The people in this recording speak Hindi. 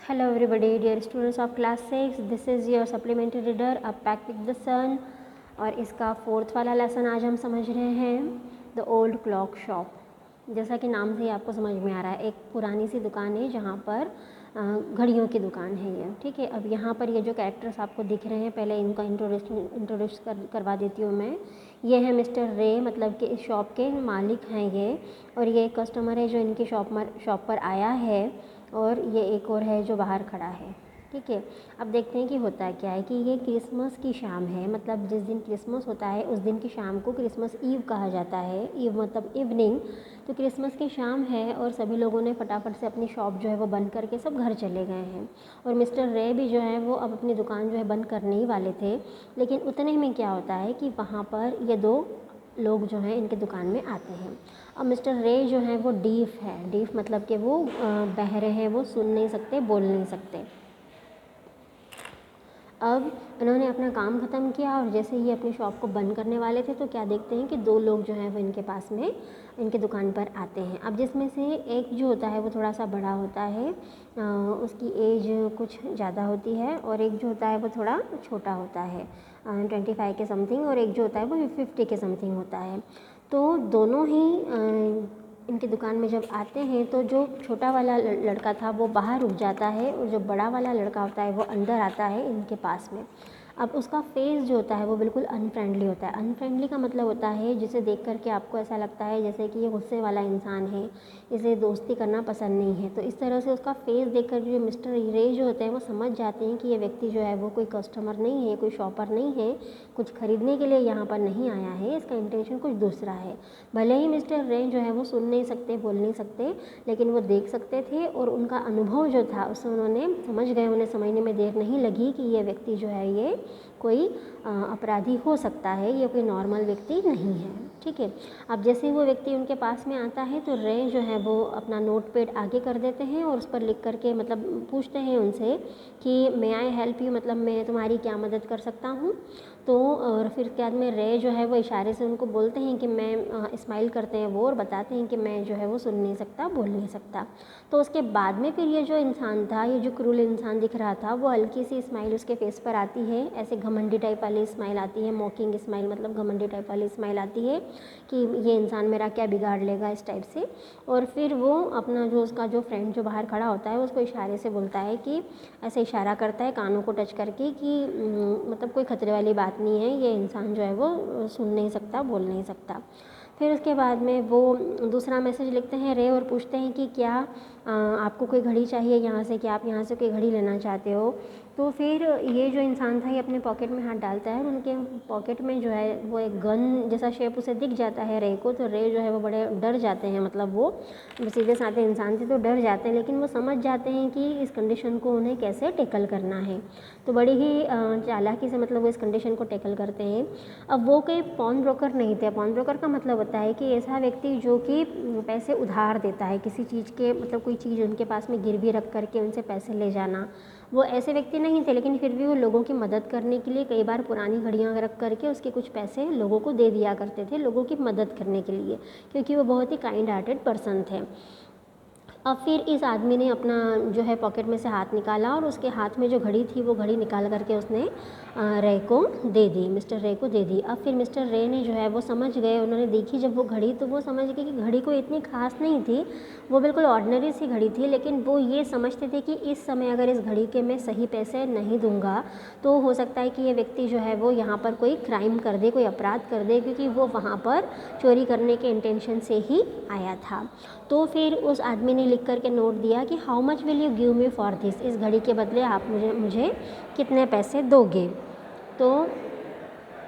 Hello everybody, dear students of class 6, this is your supplementary reader A Pact with the Sun। और इसका 4th वाला लेसन आज हम समझ रहे हैं द ओल्ड क्लॉक शॉप। जैसा कि नाम से ही आपको समझ में आ रहा है, एक पुरानी सी दुकान है जहाँ पर घड़ियों की दुकान है ये, ठीक है। अब यहाँ पर ये जो कैरेक्टर्स आपको दिख रहे हैं, पहले इनका इंट्रोड्यूस करवा देती हूँ मैं। ये है मिस्टर रे, मतलब कि इस शॉप के मालिक हैं ये, और ये एक कस्टमर है जो इनकी शॉप पर आया है, और ये एक और है जो बाहर खड़ा है, ठीक है। अब देखते हैं कि होता क्या है कि ये क्रिसमस की शाम है, मतलब जिस दिन क्रिसमस होता है उस दिन की शाम को क्रिसमस ईव कहा जाता है। ईव मतलब इवनिंग, तो क्रिसमस की शाम है और सभी लोगों ने फटाफट से अपनी शॉप जो है वो बंद करके सब घर चले गए हैं। और मिस्टर रे भी जो है वो अब अपनी दुकान जो है बंद करने ही वाले थे, लेकिन उतने में क्या होता है कि वहाँ पर ये दो लोग जो हैं इनके दुकान में आते हैं। अब मिस्टर रे जो हैं वो डीफ है। डीफ मतलब कि वो बहरे हैं, वो सुन नहीं सकते, बोल नहीं सकते। अब इन्होंने अपना काम ख़त्म किया और जैसे ही अपनी शॉप को बंद करने वाले थे तो क्या देखते हैं कि दो लोग जो हैं वो इनके पास में इनके दुकान पर आते हैं। अब जिसमें से एक जो होता है वो थोड़ा सा बड़ा होता है, उसकी एज कुछ ज़्यादा होती है, और एक जो होता है वो थोड़ा छोटा होता है, 25 के समथिंग, और एक जो होता है वो 50 के समथिंग होता है। तो दोनों ही इनकी दुकान में जब आते हैं तो जो छोटा वाला लड़का था वो बाहर रुक जाता है, और जो बड़ा वाला लड़का होता है वो अंदर आता है इनके पास में। अब उसका फेस जो होता है वो बिल्कुल अनफ्रेंडली होता है। अनफ्रेंडली का मतलब होता है जिसे देख कर के आपको ऐसा लगता है जैसे कि ये गुस्से वाला इंसान है, इसे दोस्ती करना पसंद नहीं है। तो इस तरह से उसका फेस देख कर जो मिस्टर रे जो होते हैं वो समझ जाते हैं कि ये व्यक्ति जो है वो कोई कस्टमर नहीं है, कोई शॉपर नहीं है, कुछ खरीदने के लिए यहाँ पर नहीं आया है, इसका इंटेंशन कुछ दूसरा है। भले ही मिस्टर रे जो है वो सुन नहीं सकते, बोल नहीं सकते, लेकिन वो देख सकते थे, और उनका अनुभव जो था उससे उन्होंने समझ गए, उन्हें समझने में देर नहीं लगी कि ये व्यक्ति जो है ये कोई अपराधी हो सकता है, ये कोई नॉर्मल व्यक्ति नहीं है, ठीक है। अब जैसे ही वो व्यक्ति उनके पास में आता है तो रे जो है वो अपना नोट पैड आगे कर देते हैं और उस पर लिख करके मतलब पूछते हैं उनसे कि मे आई हेल्प यू, मतलब मैं तुम्हारी क्या मदद कर सकता हूँ। तो और फिर उसके बाद में रे जो है वो इशारे से उनको बोलते हैं कि मैं स्माइल करते हैं वो, और बताते हैं कि मैं जो है वो सुन नहीं सकता, बोल नहीं सकता। तो उसके बाद में फिर ये जो इंसान था, ये जो क्रूल इंसान दिख रहा था, वो हल्की सी स्माइल उसके फेस पर आती है, ऐसे घमंडी टाइप वाली स्माइल आती है, मॉकिंग स्माइल, मतलब घमंडी टाइप वाली स्माइल आती है कि ये इंसान मेरा क्या बिगाड़ लेगा, इस टाइप से। और फिर वो अपना जो उसका जो फ्रेंड जो बाहर खड़ा होता है उसको इशारे से बोलता है कि ऐसे इशारा करता है कानों को टच करके कि मतलब कोई खतरे वाली बात नहीं है, ये इंसान जो है वो सुन नहीं सकता, बोल नहीं सकता। फिर उसके बाद में वो दूसरा मैसेज लिखते हैं रे और पूछते हैं कि क्या आपको कोई घड़ी चाहिए यहाँ से, क्या आप यहाँ से कोई घड़ी लेना चाहते हो। तो फिर ये जो इंसान था ये अपने पॉकेट में हाथ डालता है, और उनके पॉकेट में जो है वो एक गन जैसा शेप उसे दिख जाता है रे को। तो रे जो है वो बड़े डर जाते हैं, मतलब वो सीधे साधे इंसान से तो डर जाते हैं, लेकिन वो समझ जाते हैं कि इस कंडीशन को उन्हें कैसे टैकल करना है। तो बड़ी ही चालाकी से मतलब वो इस कंडीशन को टैकल करते हैं। अब वो कोई पॉन ब्रोकर नहीं थे। पॉन ब्रोकर का मतलब होता है कि ऐसा व्यक्ति जो कि पैसे उधार देता है किसी चीज़ के, मतलब कोई चीज़ उनके पास में गिरवी रख करके उनसे पैसे ले जाना, वो ऐसे व्यक्ति नहीं थे। लेकिन फिर भी वो लोगों की मदद करने के लिए कई बार पुरानी घड़ियाँ रख करके उसके कुछ पैसे लोगों को दे दिया करते थे, लोगों की मदद करने के लिए, क्योंकि वो बहुत ही काइंड हार्टेड पर्सन थे। अब फिर इस आदमी ने अपना जो है पॉकेट में से हाथ निकाला, और उसके हाथ में जो घड़ी थी वो घड़ी निकाल करके उसने रे को दे दी, मिस्टर रे को दे दी। अब फिर मिस्टर रे ने जो है वो समझ गए, उन्होंने देखी जब वो घड़ी तो वो समझ गए कि घड़ी कोई इतनी खास नहीं थी, वो बिल्कुल ऑर्डिनरी सी घड़ी थी। लेकिन वो ये समझते थे कि इस समय अगर इस घड़ी के मैं सही पैसे नहीं दूंगा तो हो सकता है कि ये व्यक्ति जो है वो यहाँ पर कोई क्राइम कर दे, कोई अपराध कर दे, क्योंकि वो वहाँ पर चोरी करने के इंटेंशन से ही आया था। तो फिर उस आदमी ने लिख करके नोट दिया कि how much will you give me for this, इस घड़ी के बदले आप मुझे कितने पैसे दोगे। तो